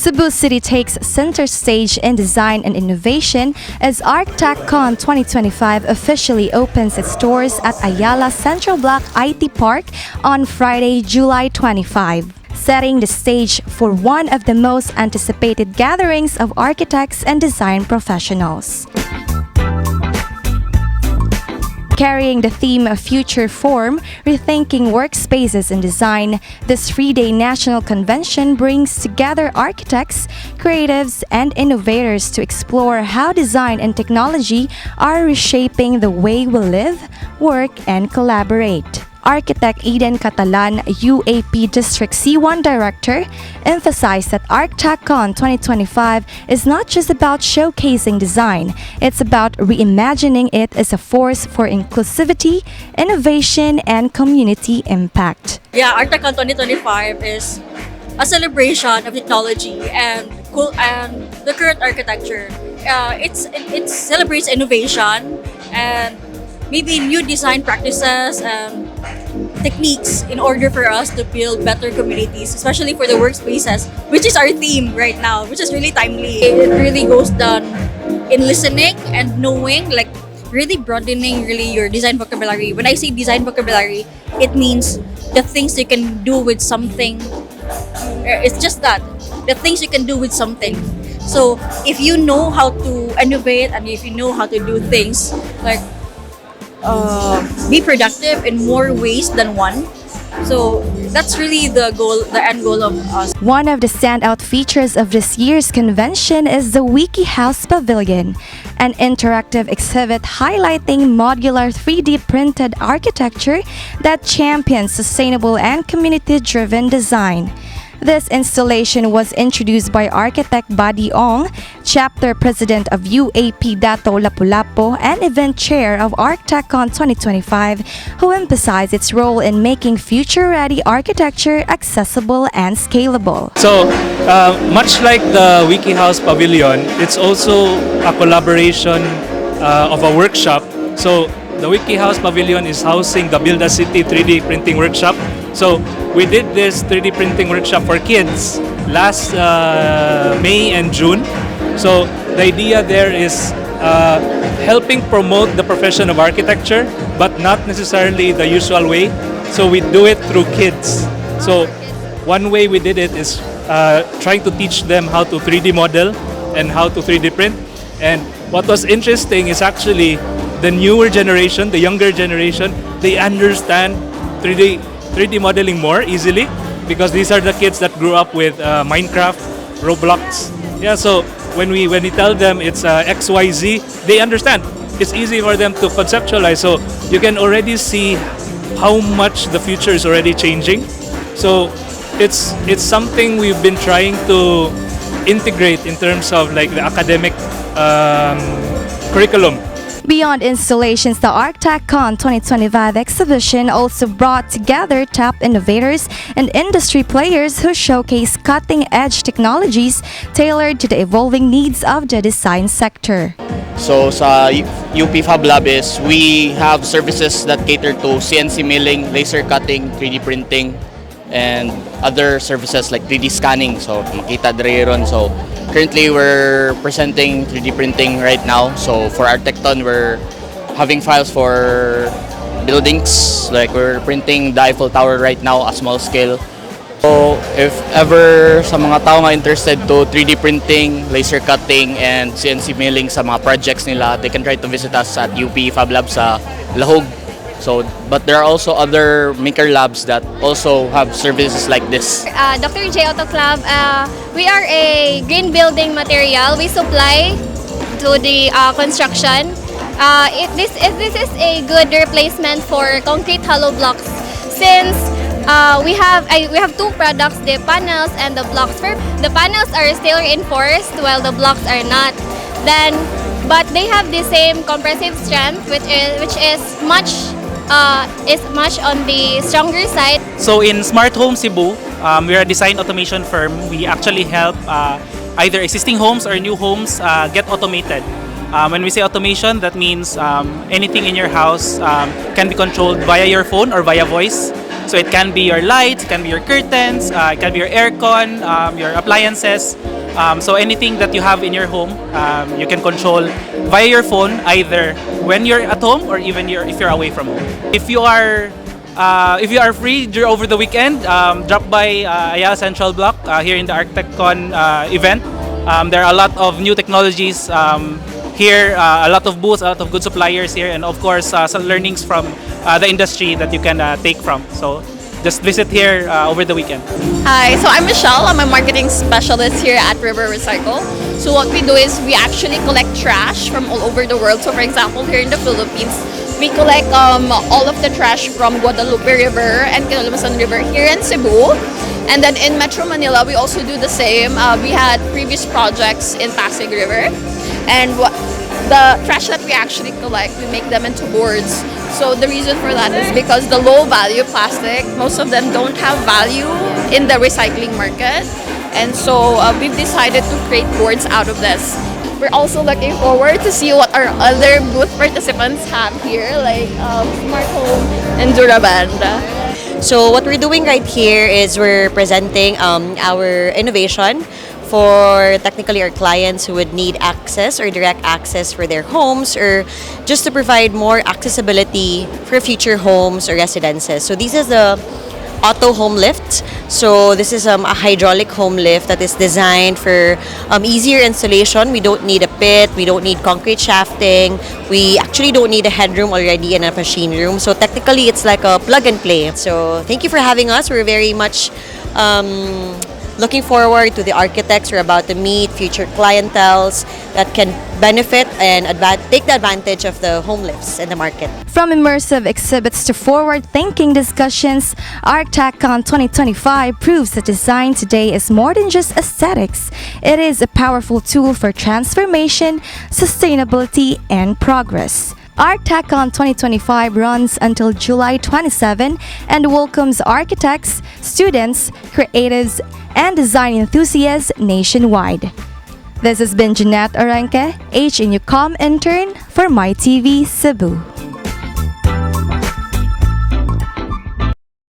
Cebu City takes center stage in design and innovation as Archtechcon 2025 officially opens its doors at Ayala Central Bloc IT Park on Friday, July 25, setting the stage for one of the most anticipated gatherings of architects and design professionals. Carrying the theme of Future Form, Rethinking Workspaces and Design, this three-day national convention brings together architects, creatives, and innovators to explore how design and technology are reshaping the way we live, work, and collaborate. Architect Eden Catalan, UAP District C1 Director, emphasized that Archtechcon 2025 is not just about showcasing design, it's about reimagining it as a force for inclusivity, innovation, and community impact. Yeah, Archtechcon 2025 is a celebration of technology and the current architecture. It celebrates innovation and maybe new design practices and techniques in order for us to build better communities, especially for the workspaces, which is our theme right now, which is really timely. It really goes down in listening and knowing, like really broadening really your design vocabulary. When I say design vocabulary, it means the things you can do with something. It's just that, the things you can do with something. So if you know how to innovate and if you know how to do things, like be productive in more ways than one. So that's really the goal, the end goal of us. One of the standout features of this year's convention is the Wikihouse Pavilion, an interactive exhibit highlighting modular 3D printed architecture that champions sustainable and community-driven design. This installation was introduced by architect Buddy Ong, chapter president of UAP Dato Lapu-Lapu, and event chair of Archtechcon 2025, who emphasized its role in making future-ready architecture accessible and scalable. So, much like the Wikihouse Pavilion, it's also a collaboration of a workshop. So, the Wikihouse Pavilion is housing the Build a City 3D printing workshop. So we did this 3D printing workshop for kids last May and June. So the idea there is helping promote the profession of architecture, but not necessarily the usual way. So we do it through kids. So one way we did it is trying to teach them how to 3D model and how to 3D print. And what was interesting is actually the newer generation, the younger generation, they understand 3D modeling more easily because these are the kids that grew up with Minecraft, Roblox. Yeah, so when we tell them it's XYZ, they understand. It's easy for them to conceptualize. So you can already see how much the future is already changing. So it's something we've been trying to integrate in terms of like the academic curriculum. Beyond installations, the Archtechcon 2025 exhibition also brought together top innovators and industry players who showcase cutting-edge technologies tailored to the evolving needs of the design sector. So sa UP Fab Lab is we have services that cater to CNC milling, laser cutting, 3D printing, and other services like 3D scanning. So makita dire ron. So currently we're presenting 3D printing right now. So for Archtechcon, we're having files for buildings. Like we're printing the Eiffel Tower right now, a small scale. So if ever sa mga tao nga interested to 3D printing, laser cutting, and CNC milling sa mga projects nila, they can try to visit us at UP Fab Lab sa Lahog. So, but there are also other maker labs that also have services like this. Dr. J Auto Club, we are a green building material. We supply to the construction. If this is a good replacement for concrete hollow blocks, since we have two products, the panels and the blocks. The panels are still reinforced while the blocks are not. But they have the same compressive strength, which is much on the stronger side. So in Smart Home Cebu, we're a design automation firm. We actually help either existing homes or new homes get automated. When we say automation, that means anything in your house can be controlled via your phone or via voice. So it can be your lights, it can be your curtains, it can be your aircon, your appliances. So anything that you have in your home, you can control via your phone, either when you're at home or even if you're away from home. If you are free over the weekend, drop by Ayala Central Bloc here in the Archtechcon event. There are a lot of new technologies here, a lot of booths, a lot of good suppliers here, and of course some learnings from the industry that you can take from. So just visit here over the weekend. Hi, so I'm Michelle. I'm a marketing specialist here at River Recycle. So what we do is we actually collect trash from all over the world. So for example, here in the Philippines, we collect all of the trash from Guadalupe River and Kinalabasan River here in Cebu. And then in Metro Manila, we also do the same. We had previous projects in Pasig River. And the trash that we actually collect, we make them into boards. So the reason for that is because the low value plastic, most of them don't have value in the recycling market. And so we've decided to create boards out of this. We're also looking forward to see what our other booth participants have here, like Smart Home and Duraband. So what we're doing right here is we're presenting our innovation for technically our clients who would need access or direct access for their homes, or just to provide more accessibility for future homes or residences. So this is the auto home lift. So this is a hydraulic home lift that is designed for easier installation. We don't need a pit, we don't need concrete shafting, we actually don't need a headroom already in a machine room. So technically it's like a plug and play. So thank you for having us. We're very much looking forward to the architects we're about to meet, future clienteles that can benefit and take the advantage of the home lifts in the market. From immersive exhibits to forward-thinking discussions, Archtechcon 2025 proves that design today is more than just aesthetics. It is a powerful tool for transformation, sustainability, and progress. Archtechcon 2025 runs until July 27 and welcomes architects, students, creatives, and design enthusiasts nationwide. This has been Jeanette Aranque, HNUCOM intern for MyTV Cebu.